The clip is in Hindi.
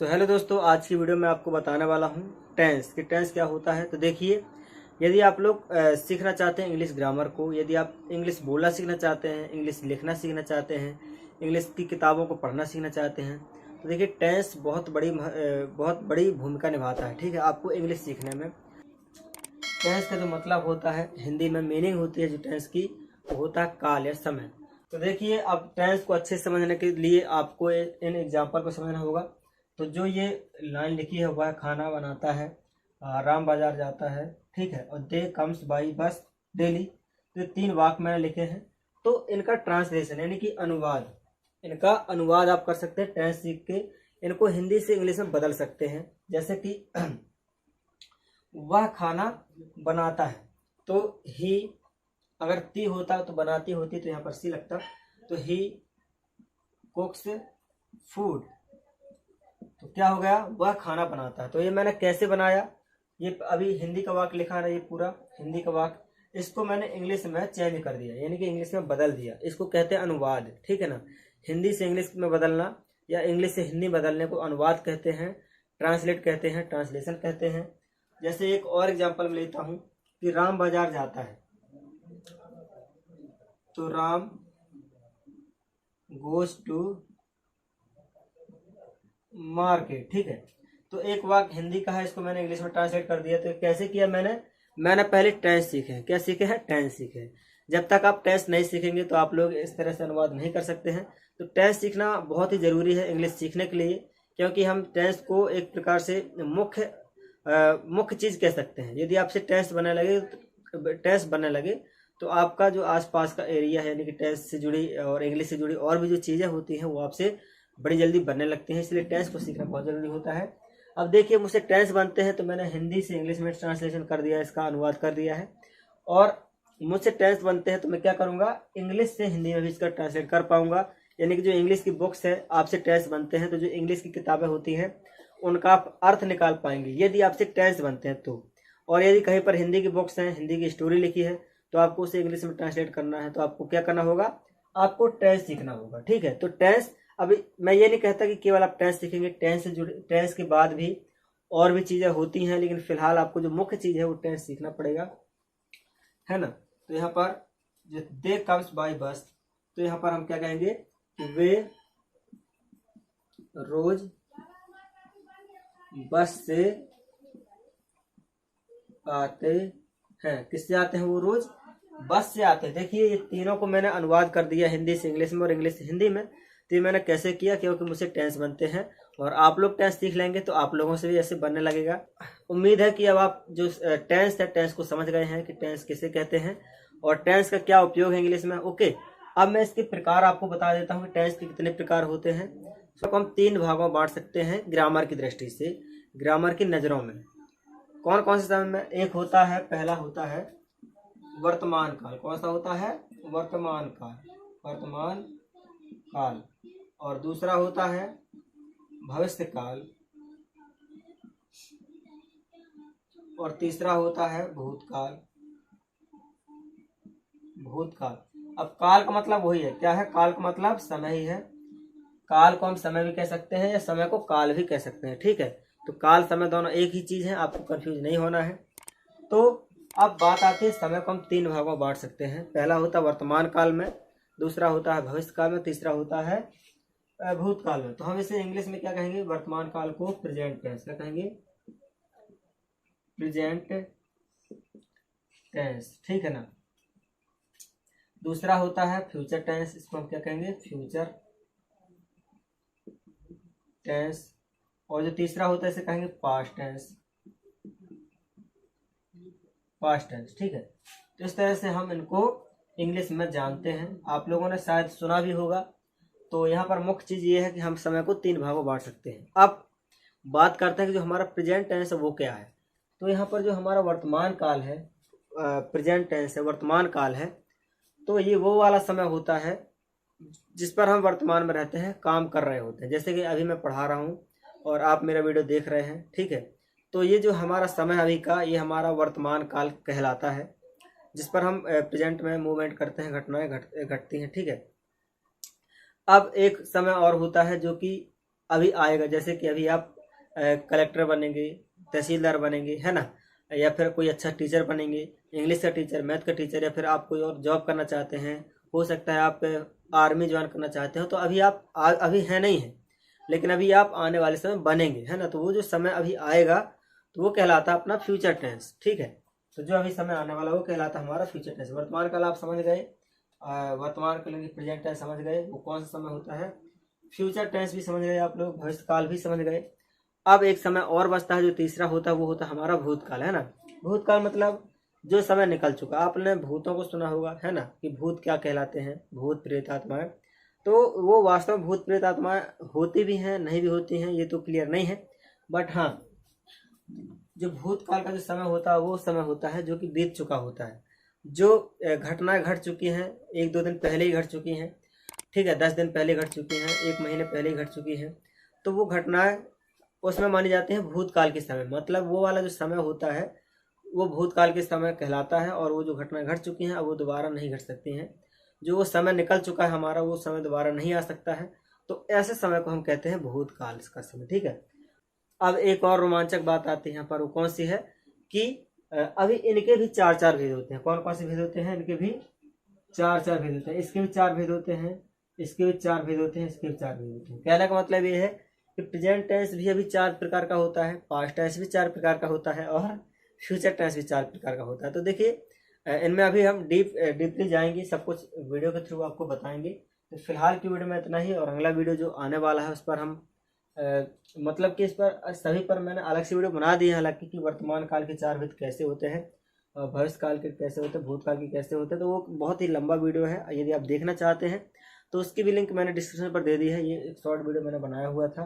तो हेलो दोस्तों, आज की वीडियो में आपको बताने वाला हूँ टेंस कि टेंस क्या होता है। तो देखिए, यदि आप लोग सीखना चाहते हैं इंग्लिश ग्रामर को, यदि आप इंग्लिश बोलना सीखना चाहते हैं, इंग्लिश लिखना सीखना चाहते हैं, इंग्लिश की किताबों को पढ़ना सीखना चाहते हैं, तो देखिए टेंस बहुत बड़ी भूमिका निभाता है। ठीक है, आपको इंग्लिश सीखने में टेंस का जो मतलब होता है, हिंदी में मीनिंग होती है जो टेंस की, वो होता है काल या समय। तो देखिए, अब टेंस को अच्छे से समझने के लिए आपको इन एग्जाम्पल को समझना होगा। तो जो ये लाइन लिखी है वह खाना बनाता है, राम बाजार जाता है, ठीक है, और they comes by bus daily. तो ये 3 वाक्य मैंने लिखे हैं। तो इनका ट्रांसलेशन यानी कि अनुवाद, इनका अनुवाद आप कर सकते हैं टेंस सीख के। इनको हिंदी से इंग्लिश में बदल सकते हैं। जैसे कि वह खाना बनाता है, तो ही, अगर ती होता तो बनाती होती तो यहाँ पर सी लगता। तो ही कुक्स फूड, तो क्या हो गया, वह खाना बनाता है। तो ये मैंने कैसे बनाया, ये अभी हिंदी का वाक्य लिखा है, ये पूरा हिंदी का वाक्य, इसको मैंने इंग्लिश में चेंज कर दिया, यानी कि इंग्लिश में बदल दिया। इसको कहते हैं अनुवाद, ठीक है ना। हिंदी से इंग्लिश में बदलना या इंग्लिश से हिंदी बदलने को अनुवाद कहते हैं, ट्रांसलेट कहते हैं, ट्रांसलेशन कहते हैं। जैसे एक और एग्जांपल में लेता हूँ कि राम बाजार जाता है, तो राम गोज टू मार्केट, ठीक है। तो एक वाक्य हिंदी का है, इसको मैंने इंग्लिश में ट्रांसलेट कर दिया। तो कैसे किया मैंने पहले टेंस सीखे हैं। क्या सीखे हैं? टेंस सीखे हैं। जब तक आप टेंस नहीं सीखेंगे तो आप लोग इस तरह से अनुवाद नहीं कर सकते हैं। तो टेंस सीखना बहुत ही ज़रूरी है इंग्लिश सीखने के लिए, क्योंकि हम टेंस को एक प्रकार से मुख्य चीज़ कह सकते हैं। यदि आपसे टेंस बनने लगे तो आपका जो आसपास का एरिया है, यानी कि टेंस से जुड़ी और इंग्लिश से जुड़ी और भी जो चीज़ें होती हैं वो आपसे बड़ी जल्दी बनने लगती हैं। इसलिए टेंस को सीखना बहुत ज़रूरी होता है। अब देखिए, मुझसे टेंस बनते हैं तो मैंने हिंदी से इंग्लिश में ट्रांसलेशन कर दिया, इसका अनुवाद कर दिया है। और मुझसे टेंस बनते हैं तो मैं क्या करूँगा, इंग्लिश से हिंदी में भी इसका ट्रांसलेट कर पाऊँगा। यानी कि जो इंग्लिश की बुक्स है, आपसे टेंस बनते हैं तो जो इंग्लिश की किताबें होती हैं उनका आप अर्थ निकाल पाएंगे यदि आपसे टेंस बनते हैं तो। और यदि कहीं पर हिंदी की बुक्स हैं, हिंदी की स्टोरी लिखी है, तो आपको उसे इंग्लिश में ट्रांसलेट करना है, तो आपको क्या करना होगा, आपको टेंस सीखना होगा। ठीक है, तो टेंस, अभी मैं ये नहीं कहता कि केवल आप टेंस सीखेंगे, टेंस के बाद भी और भी चीज़ें होती हैं, लेकिन फिलहाल आपको जो मुख्य चीज़ है वो टेंस सीखना पड़ेगा, है ना। तो यहाँ पर जो दे कम्स बाय बस, तो यहाँ पर हम क्या कहेंगे कि वे रोज बस से आते हैं। किससे आते हैं? वो रोज बस से आते हैं। देखिए, ये तीनों को मैंने अनुवाद कर दिया, हिंदी से इंग्लिश में और इंग्लिश से हिंदी में। तो ये मैंने कैसे किया, क्योंकि मुझसे टेंस बनते हैं और आप लोग टेंस सीख लेंगे तो आप लोगों से भी ऐसे बनने लगेगा। उम्मीद है कि अब आप जो टेंस है, टेंस को समझ गए हैं कि टेंस किसे कहते हैं और टेंस का क्या उपयोग है इंग्लिश में। ओके, अब मैं इसके प्रकार आपको बता देता हूँ कि टेंस के कितने प्रकार होते हैं। तो हम 3 भागों में बांट सकते हैं ग्रामर की दृष्टि से, ग्रामर की नज़रों में। कौन कौन से समय में? एक होता है, पहला होता है वर्तमान काल। कौन सा होता है? वर्तमान काल, वर्तमान काल। और दूसरा होता है भविष्य काल, और तीसरा होता है भूतकाल, भूतकाल। अब काल का मतलब वही है, क्या है? काल का मतलब समय ही है। काल को हम समय भी कह सकते हैं या समय को काल भी कह सकते हैं, ठीक है। तो काल समय दोनों एक ही चीज़ है, आपको कंफ्यूज नहीं होना है। तो अब बात आती है, समय को हम 3 भागों में बांट सकते हैं। पहला होता है वर्तमान काल में, दूसरा होता है भविष्य काल में, तीसरा होता है भूतकाल में। तो हम इसे इंग्लिश में क्या कहेंगे? वर्तमान काल को प्रेजेंट टेंस, क्या कहेंगे? प्रेजेंट टेंस, ठीक है ना। दूसरा होता है फ्यूचर टेंस, इसको हम क्या कहेंगे? Future tense. और जो तीसरा होता है इसे कहेंगे पास्ट टेंस, पास्ट टेंस, ठीक है। तो इस तरह से हम इनको इंग्लिश में जानते हैं। आप लोगों ने शायद सुना भी होगा। तो यहाँ पर मुख्य चीज़ ये है कि हम समय को 3 भागों में बांट सकते हैं। अब बात करते हैं कि जो हमारा प्रेजेंट टेंस है वो क्या है। तो यहाँ पर जो हमारा वर्तमान काल है, प्रेजेंट टेंस है, वर्तमान काल है, तो ये वो वाला समय होता है जिस पर हम वर्तमान में रहते हैं, काम कर रहे होते हैं। जैसे कि अभी मैं पढ़ा रहा हूँ और आप मेरा वीडियो देख रहे हैं, ठीक है। तो ये जो हमारा समय अभी का, ये हमारा वर्तमान काल कहलाता है, जिस पर हम प्रेजेंट में मूवमेंट करते हैं, घटनाएं घटती हैं, ठीक है। अब एक समय और होता है जो कि अभी आएगा, जैसे कि अभी आप कलेक्टर बनेंगे, तहसीलदार बनेंगे, है ना, या फिर कोई अच्छा टीचर बनेंगे, इंग्लिश का टीचर, मैथ का टीचर, या फिर आप कोई और जॉब करना चाहते हैं, हो सकता है आप आर्मी ज्वाइन करना चाहते हो, तो अभी आप अभी है नहीं है, लेकिन अभी आप आने वाले समय बनेंगे, है ना। तो वो जो समय अभी आएगा तो वो कहलाता है अपना फ्यूचर टेंस, ठीक है। तो जो अभी समय आने वाला वो कहलाता है हमारा फ्यूचर टेंस। वर्तमान काल आप समझ गए, वर्तमान काल की प्रेजेंट टेंस समझ गए, वो कौन सा समय होता है। फ्यूचर टेंस भी समझ गए आप लोग, भविष्य काल भी समझ गए। अब एक समय और बचता है जो तीसरा होता है, वो होता है हमारा भूतकाल, है ना। भूतकाल मतलब जो समय निकल चुका। आपने भूतों को सुना होगा, है ना, कि भूत क्या कहलाते हैं, भूत प्रेत आत्माएं। तो वो वास्तव में भूत प्रेत आत्माएं होती भी हैं, नहीं भी होती हैं, ये तो क्लियर नहीं है। बट हाँ, जो भूतकाल का जो समय होता है वो समय होता है जो कि बीत चुका होता है, जो घटनाएं घट चुकी हैं, 1-2 दिन पहले ही घट चुकी हैं, ठीक है, 10 दिन पहले घट चुकी हैं, 1 महीने पहले ही घट चुकी हैं। तो वो घटनाएं उसमें मानी जाती हैं भूतकाल के समय। मतलब वो वाला जो समय होता है वो भूतकाल के समय कहलाता है, और वो जो घटनाएं घट चुकी हैं अब वो दोबारा नहीं घट सकती हैं। जो वो समय निकल चुका है हमारा, वो समय दोबारा नहीं आ सकता है। तो ऐसे समय को हम कहते हैं भूतकाल का समय, ठीक है। अब एक और रोमांचक बात आती है यहाँ पर, वो कौन सी है कि अभी इनके भी 4-4 भेद होते हैं। कौन कौन से भेद होते हैं? इनके भी 4-4 भेद होते हैं। इसके भी 4 भेद होते हैं, इसके भी 4 भेद होते हैं, इसके भी 4 भेद होते हैं। कहने का मतलब ये है कि प्रेजेंट टेंस भी अभी 4 प्रकार का होता है, पास्ट टेंस भी 4 प्रकार का होता है, और फ्यूचर टेंस भी 4 प्रकार का होता है। तो देखिए इनमें अभी हम डीपली जाएंगे, सब कुछ वीडियो के थ्रू आपको बताएंगे। तो फिलहाल की वीडियो में इतना ही, और अगला वीडियो जो आने वाला है उस पर हम मतलब कि इस पर सभी पर मैंने अलग से वीडियो बना दी है, हालांकि कि वर्तमान काल के 4 भेद कैसे होते हैं, भविष्य काल के कैसे होते हैं, भूतकाल के कैसे होते हैं। तो वो बहुत ही लंबा वीडियो है, यदि आप देखना चाहते हैं तो उसकी भी लिंक मैंने डिस्क्रिप्शन पर दे दी है। ये एक शॉर्ट वीडियो मैंने बनाया हुआ था।